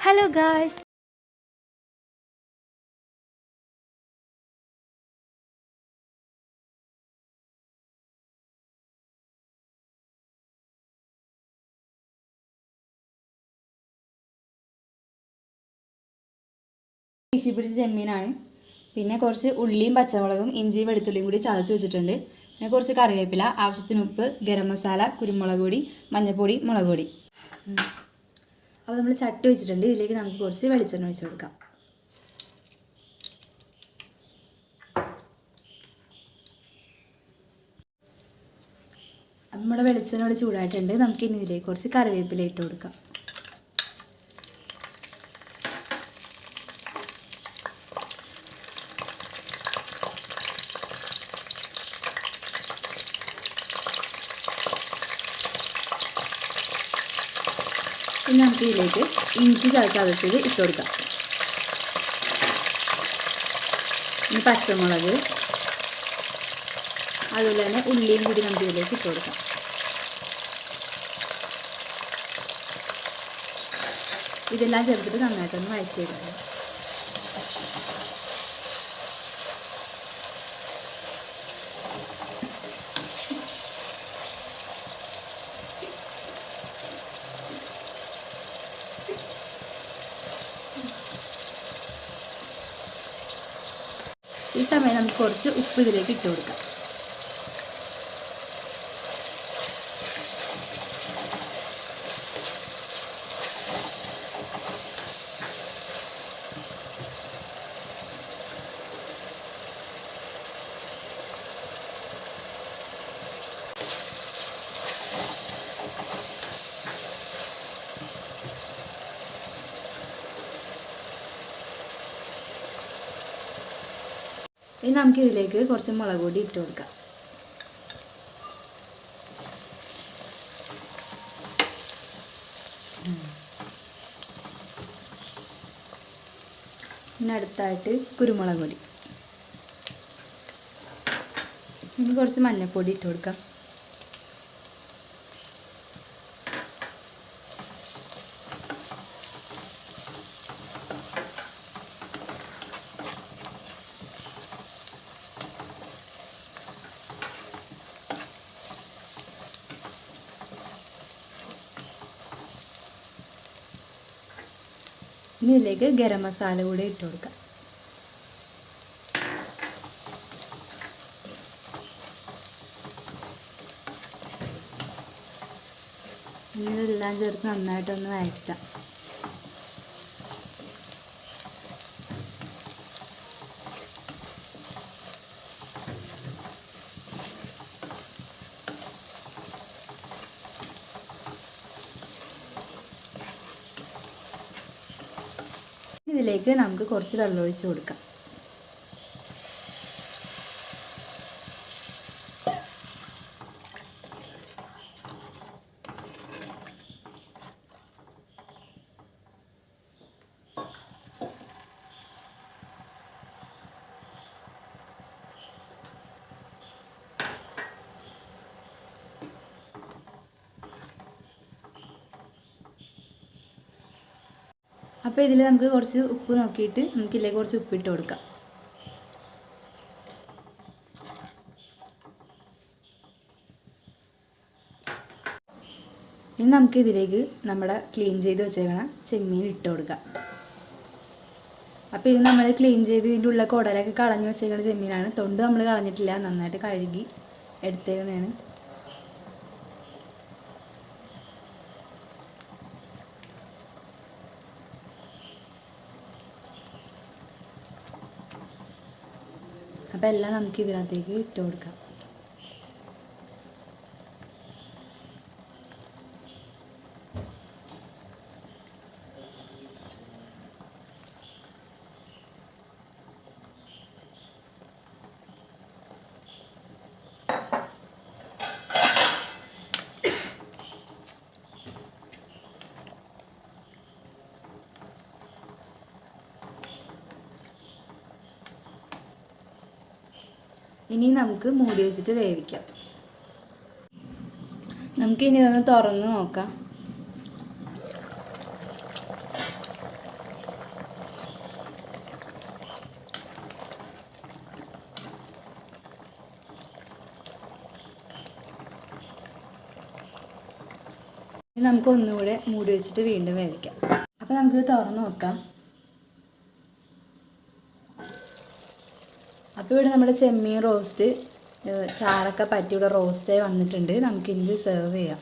Hello guys. വീശി പിടിച്ച ചെമ്മീനാണ്. പിന്നെ കുറച്ച് ഉള്ളിയും പച്ചമുളകും ഇഞ്ചിയും വെളുത്തുള്ളിയും കൂടി ചതച്ച് വെച്ചിട്ടുണ്ട്. പിന്നെ കുറച്ച് കറിവേപ്പില, ആവശ്യത്തിന് ഉപ്പ്, ഗരം മസാല, കുരുമുളക് പൊടി, മഞ്ഞൾപ്പൊടി, മുളക് പൊടി. അപ്പോൾ നമ്മൾ ചട്ടി വെച്ചിട്ടുണ്ട്. ഇതിലേക്ക് നമുക്ക് കുറച്ച് വെളിച്ചെണ്ണ ഒഴിച്ച് കൊടുക്കാം. നമ്മുടെ വെളിച്ചെണ്ണ ഇവിടെ ചൂടായിട്ടുണ്ട്. നമുക്ക് ഇനി ഇതിലേക്ക് കുറച്ച് കറിവേപ്പില ഇട്ട് കൊടുക്കാം. പിന്നെ നമുക്ക് ഇതിലേക്ക് ഇഞ്ചി ചതച്ചത് ഇട്ട് കൊടുക്കാം. ഇനി പച്ചമുളക്, അതുപോലെ തന്നെ ഉള്ളിയും കൂടി നമുക്ക് ഇതിലേക്ക് ഇട്ട് കൊടുക്കാം. ഇതെല്ലാം ചേർത്തിട്ട് നന്നായിട്ടൊന്ന് വഴറ്റിയെടുക്കാം. ഈ സമയം നമുക്ക് കുറച്ച് ഉപ്പ് ഇതിലേക്ക് ഇട്ട് കൊടുക്കാം. ഇനി നമുക്ക് ഇതിലേക്ക് കുറച്ച് മുളക് പൊടി ഇട്ട് കൊടുക്കാം. പിന്നെ അടുത്തായിട്ട് കുരുമുളക് പൊടി, ഇനി കുറച്ച് മഞ്ഞൾപ്പൊടി ഇട്ട് കൊടുക്കാം. ഇനി ഇതിലേക്ക് ഗരം മസാല കൂടെ ഇട്ട് കൊടുക്കാം. ഇനി ഇതെല്ലാം ചേർത്ത് നന്നായിട്ടൊന്ന് വഴറ്റാം. ഇതിലേക്ക് നമുക്ക് കുറച്ച് വെള്ളം ഒഴിച്ച് കൊടുക്കാം. അപ്പോൾ ഇതിൽ നമുക്ക് കുറച്ച് ഉപ്പ് നോക്കിയിട്ട് നമുക്കിതിലേക്ക് കുറച്ച് ഉപ്പിട്ട് കൊടുക്കാം. ഇനി നമുക്കിതിലേക്ക് നമ്മുടെ ക്ലീൻ ചെയ്ത് വെച്ചേക്കണ ചെമ്മീൻ ഇട്ട് കൊടുക്കാം. അപ്പോൾ ഇത് നമ്മൾ ക്ലീൻ ചെയ്ത് ഇതിൻ്റെ ഉള്ള കുടലൊക്കെ കളഞ്ഞ് വെച്ചേക്കണ ചെമ്മീനാണ്. തൊണ്ട് നമ്മൾ കളഞ്ഞിട്ടില്ല, നന്നായിട്ട് കഴുകി എടുത്തേക്കണതാണ്. അപ്പോൾ എല്ലാം നമുക്ക് ഇതിനകത്തേക്ക് ഇട്ട് കൊടുക്കാം. ഇനി നമുക്ക് മൂടി വെച്ചിട്ട് വേവിക്കാം. നമുക്കിനി ഇതൊന്ന് തുറന്ന് നോക്കാം. നമുക്ക് ഒന്നുകൂടെ മൂടി വെച്ചിട്ട് വീണ്ടും വേവിക്കാം. അപ്പോൾ നമുക്കിത് തുറന്ന് നോക്കാം. അപ്പോൾ ഇവിടെ നമ്മുടെ ചെമ്മീൻ റോസ്റ്റ് ചാറൊക്കെ പറ്റി ഇവിടെ റോസ്റ്റായി വന്നിട്ടുണ്ട്. നമുക്കിത് സെർവ് ചെയ്യാം.